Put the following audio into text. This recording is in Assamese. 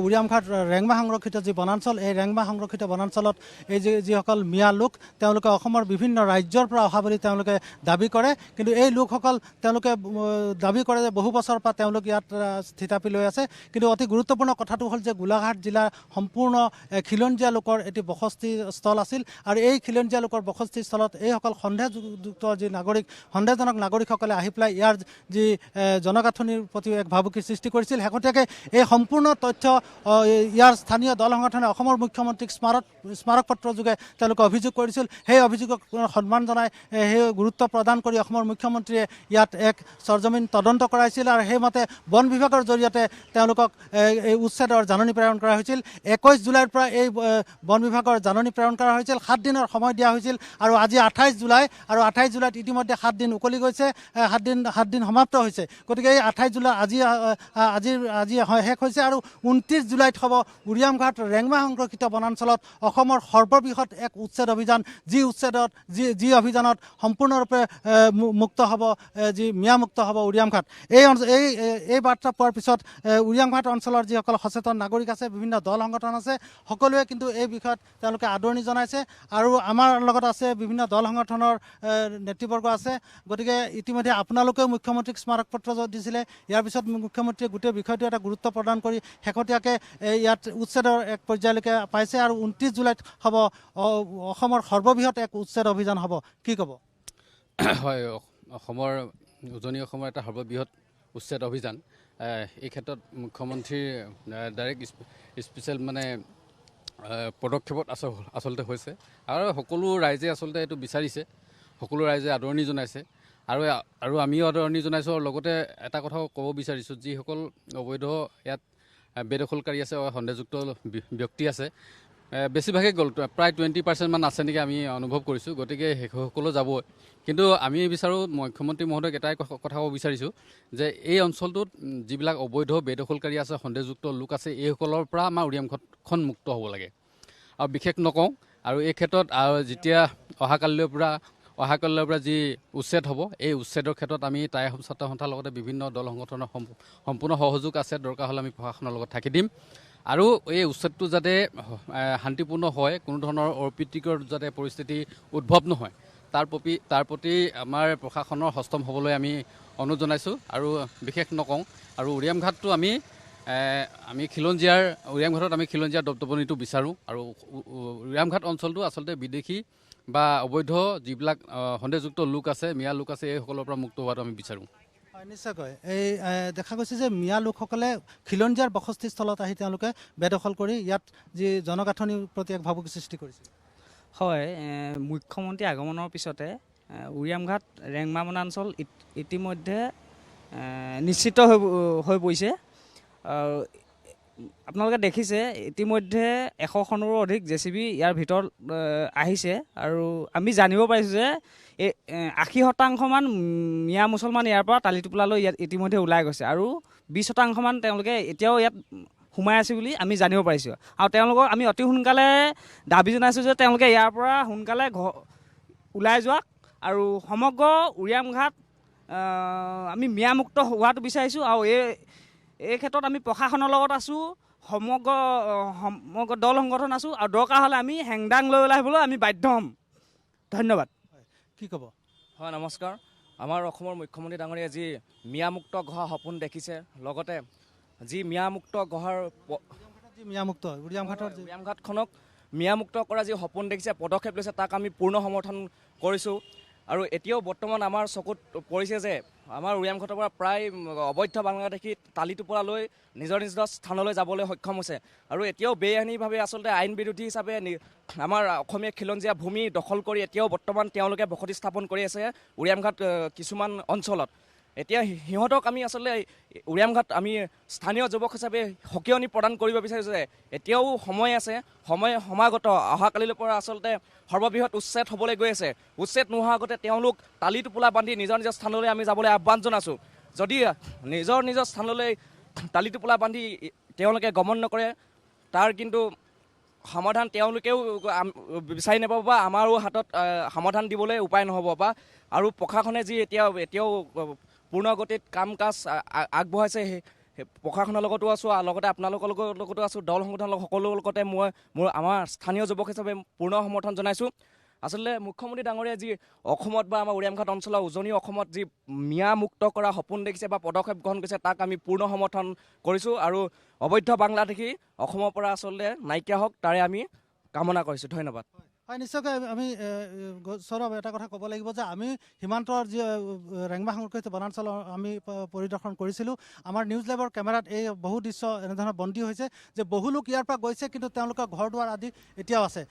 উৰিয়ামঘাট ৰেংমা সংৰক্ষিত যি বনাঞ্চল, এই ৰেংমা সংৰক্ষিত বনাঞ্চলত এই যিসকল মিয়া লোক তেওঁলোকে অসমৰ বিভিন্ন ৰাজ্যৰ পৰা অহা বুলি তেওঁলোকে দাবী কৰে। কিন্তু এই লোকসকল তেওঁলোকে দাবী কৰে যে বহু বছৰৰ পৰা তেওঁলোক ইয়াত স্থিতাপি লৈ আছে। কিন্তু অতি গুৰুত্বপূৰ্ণ কথাটো হ'ল যে গোলাঘাট জিলাৰ সম্পূৰ্ণ খিলঞ্জীয়া লোকৰ এটি বসতি স্থল আছিল আৰু এই খিলঞ্জীয়া লোকৰ বসতি স্থলত এইসকল সন্দেহযুক্ত যি সন্দেহজনক নাগৰিকসকলে আহি পেলাই ইয়াৰ যি জনগাঁথনিৰ প্ৰতি এক ভাবুকি সৃষ্টি কৰিছিল। শেহতীয়াকৈ এই সম্পূৰ্ণ তথ্য ইয়াৰ স্থানীয় দল সংগঠনে অসমৰ মুখ্যমন্ত্ৰীক স্মাৰক পত্ৰ যোগে তেওঁলোকে অভিযোগ কৰিছিল। সেই অভিযোগক সন্মান জনাই সেই গুৰুত্ব প্ৰদান কৰি অসমৰ মুখ্যমন্ত্ৰীয়ে ইয়াত এক সৰজমিন তদন্ত কৰাইছিল আৰু সেইমতে বন বিভাগৰ জৰিয়তে তেওঁলোকক এই উচ্ছেদৰ জাননী প্ৰেৰণ কৰা হৈছিল। 21 জুলাইৰ পৰা এই বন বিভাগৰ জাননী প্ৰেৰণ কৰা হৈছিল। 7 দিনৰ সময় দিয়া হৈছিল আৰু আজি 28 জুলাই আৰু 28 জুলাইত ইতিমধ্যে 7 দিন উকলি গৈছে, 7 দিন সমাপ্ত হৈছে। গতিকে এই 28 জুলাই আজি শেষ হৈছে আৰু 29 জুলাইত হ'ব উৰিয়ামঘাট ৰেংমা সংৰক্ষিত বনাঞ্চলত অসমৰ সৰ্ববৃহৎ এক উচ্ছেদ অভিযান, যি অভিযানত সম্পূৰ্ণৰূপে মুক্ত হ'ব, যি মিয়ামুক্ত হ'ব উৰিয়ামঘাট। এই বাৰ্তা পোৱাৰ পিছত উৰিয়ামঘাট অঞ্চলৰ যিসকল সচেতন নাগৰিক আছে, বিভিন্ন দল সংগঠন আছে, সকলোৱে কিন্তু এই বিষয়ত তেওঁলোকে আদৰণি জনাইছে আৰু আমাৰ লগত আছে বিভিন্ন দল সংগঠনৰ নেতৃবৰ্গ আছে। গতিকে ইতিমধ্যে আপোনালোকেও মুখ্যমন্ত্ৰীক স্মাৰক পত্ৰ দিছিলে। ইয়াৰ পিছত মুখ্যমন্ত্ৰীয়ে গোটেই বিষয়টো এটা গুৰুত্ব প্ৰদান কৰি শেহতীয়াকৈ ইয়াত উচ্ছেদৰ এক পৰ্যায়লৈকে পাইছে আৰু 29 জুলাইত হ'ব অসমৰ সৰ্ববৃহৎ এক উচ্ছেদ অভিযান হ'ব। কি ক'ব? হয়, উজনি অসমৰ এটা সৰ্ববৃহৎ উচ্ছেদ অভিযান। এই ক্ষেত্ৰত মুখ্যমন্ত্ৰীৰ ডাইৰেক্ট স্পেচিয়েল পদক্ষেপত আচলতে হৈছে আৰু সকলো ৰাইজে আচলতে এইটো বিচাৰিছে, সকলো ৰাইজে আদৰণি জনাইছে আৰু আমিও আদৰণি জনাইছোঁ। আৰু লগতে এটা কথা ক'ব বিচাৰিছোঁ, যিসকল অবৈধ ইয়াত বেদখলকাৰী আছে, সন্দেহযুক্ত ব্যক্তি আছে, বেছিভাগেই গ'ল, প্ৰায় 20% মান আছে নেকি আমি অনুভৱ কৰিছোঁ। গতিকে সকলো যাবই। কিন্তু আমি বিচাৰোঁ, মুখ্যমন্ত্ৰী মহোদয়ক এটাই কথা ক'ব বিচাৰিছোঁ যে এই অঞ্চলটোত যিবিলাক অবৈধ বেদখলকাৰী আছে, সন্দেহযুক্ত লোক আছে, এইসকলৰ পৰা আমাৰ উৰিয়ামঘাটখন মুক্ত হ'ব লাগে। আৰু বিশেষ নকওঁ, আৰু এই ক্ষেত্ৰত যেতিয়া অহাকালিলৈ পৰা যি উচ্ছেদ হ'ব, এই উচ্ছেদৰ ক্ষেত্ৰত আমি টাই ছাত্ৰ সন্থাৰ লগতে বিভিন্ন দল সংগঠনৰ সম্পূৰ্ণ সহযোগ আছে। দৰকাৰ হ'লে আমি প্ৰশাসনৰ লগত থাকি দিম আৰু এই উচ্ছেদটো যাতে শান্তিপূৰ্ণ হয়, কোনো ধৰণৰ অপ্ৰীতিকৰ যাতে পৰিস্থিতি উদ্ভৱ নহয়, তাৰ প্ৰতি আমাৰ প্ৰশাসনৰ হস্তম হ'বলৈ আমি অনুৰোধ জনাইছোঁ। আৰু বিশেষ নকওঁ, আৰু উৰিয়ামঘাটটো আমি খিলঞ্জীয়াৰ দপদপনিটো বিচাৰোঁ। আৰু উৰিয়ামঘাট অঞ্চলটো আচলতে বিদেশী বা অবৈধ যিবিলাক সন্দেহযুক্ত লোক আছে, মিয়া লোক আছে, এইসকলৰ পৰা মুক্ত হোৱাটো আমি বিচাৰোঁ। নিশ্চয়কৈ এই দেখা গৈছে যে মিয়া লোকসকলে খিলঞ্জীয়াৰ বসতিস্থলত আহি তেওঁলোকে বেদখল কৰি ইয়াত যি জনগাঁথনিৰ প্ৰতি এক ভাবুকি সৃষ্টি কৰিছিল। হয়, মুখ্যমন্ত্ৰী আগমনৰ পিছতে উৰিয়ামঘাট ৰেংমা বনাঞ্চল ইতিমধ্যে নিশ্চিত হৈ পৰিছে। আপোনালোকে দেখিছে ইতিমধ্যে 100খনৰো অধিক JCB ইয়াৰ ভিতৰত আহিছে আৰু আমি জানিব পাৰিছোঁ যে 80% মিয়া মুছলমান ইয়াৰ পৰা টালি টোপোলালৈ ইয়াত ইতিমধ্যে ওলাই গৈছে আৰু 20% তেওঁলোকে এতিয়াও ইয়াত সোমাই আছে বুলি আমি জানিব পাৰিছোঁ। আৰু তেওঁলোকক আমি অতি সোনকালে দাবী জনাইছোঁ যে তেওঁলোকে ইয়াৰ পৰা সোনকালে ওলাই যাওক আৰু সমগ্ৰ উৰিয়ামঘাট আমি মিয়ামুক্ত হোৱাটো বিচাৰিছোঁ। আৰু এই ক্ষেত্ৰত আমি প্ৰশাসনৰ লগত আছোঁ, সমগ্ৰ দল সংগঠন আছোঁ আৰু দৰকাৰ হ'লে আমি হেংদাং লৈ ওলাই আহিবলৈ আমি বাধ্য হ'ম। ধন্যবাদ। কি ক'ব? হয়, নমস্কাৰ। আমাৰ অসমৰ মুখ্যমন্ত্ৰী ডাঙৰীয়াই যি মিয়ামুক্ত গঢ়া সপোন দেখিছে, লগতে যি মিয়ামুক্ত গঢ়াৰ উৰিয়ামঘাটখনক মিয়ামুক্ত কৰা যি সপোন দেখিছে, পদক্ষেপ লৈছে, তাক আমি পূৰ্ণ সমৰ্থন কৰিছোঁ। আৰু এতিয়াও বৰ্তমান আমাৰ চকুত পৰিছে যে আমাৰ উৰিয়ামঘাটৰ পৰা প্ৰায় অবৈধ বাংলাদেশী টালি টোপোলালৈ নিজৰ স্থানলৈ যাবলৈ সক্ষম হৈছে। আৰু এতিয়াও বেআইনীভাৱে আচলতে আইন বিৰোধী হিচাপে আমাৰ অসমীয়া খিলঞ্জীয়া ভূমি দখল কৰি এতিয়াও বৰ্তমান তেওঁলোকে বসতি স্থাপন কৰি আছে উৰিয়ামঘাট কিছুমান অঞ্চলত। এতিয়া সিহঁতক আমি আচলতে উৰিয়ামঘাট আমি স্থানীয় যুৱক হিচাপে সকিয়নি প্ৰদান কৰিব বিচাৰিছোঁ যে এতিয়াও সময় আছে, সমাগত অহাকালিলৈ পৰা আচলতে সৰ্ববৃহৎ উচ্ছেদ হ'বলৈ গৈ আছে। উচ্ছেদ নোহোৱাৰ আগতে তেওঁলোক টালি টোপোলা বান্ধি নিজৰ স্থানলৈ আমি যাবলৈ আহ্বান জনাইছোঁ। যদি নিজৰ স্থানলৈ টালি টোপোলা বান্ধি তেওঁলোকে গমন নকৰে, তাৰ কিন্তু সমাধান তেওঁলোকেও বিচাৰি নাপাব বা আমাৰো হাতত সমাধান দিবলৈ উপায় নহ'ব বা আৰু প্ৰশাসনে যি এতিয়াও পূৰ্ণ গতিত কাম কাজ আগবঢ়াইছে, প্ৰশাসনৰ লগতো আছোঁ আৰু লগতে আপোনালোকৰ লগতো আছোঁ, দল সংগঠনৰ সকলো লগতে মই আমাৰ স্থানীয় যুৱক হিচাপে পূৰ্ণ সমৰ্থন জনাইছোঁ। আচলতে মুখ্যমন্ত্ৰী ডাঙৰীয়াই যি অসমত বা আমাৰ উৰিয়ামঘাট অঞ্চলৰ উজনি অসমত যি মিয়া মুক্ত কৰা সপোন দেখিছে বা পদক্ষেপ গ্ৰহণ কৰিছে তাক আমি পূৰ্ণ সমৰ্থন কৰিছোঁ আৰু অবৈধ বাংলাদেশী অসমৰ পৰা আচলতে নাইকিয়া হওক তাৰে আমি কামনা কৰিছোঁ। ধন্যবাদ। হয়, নিশ্চয়কৈ আমি সৌৰভ এটা কথা ক'ব লাগিব যে আমি সীমান্তৰ যি ৰেংমা সংৰক্ষিত বনাঞ্চল আমি পৰিদৰ্শন কৰিছিলোঁ। আমাৰ নিউজ লাইভৰ কেমেৰাত এই বহু দৃশ্য এনেধৰণৰ বন্দী হৈছে যে বহু লোক ইয়াৰ পৰা গৈছে, কিন্তু তেওঁলোকৰ ঘৰ দুৱাৰ আদি এতিয়াও আছে।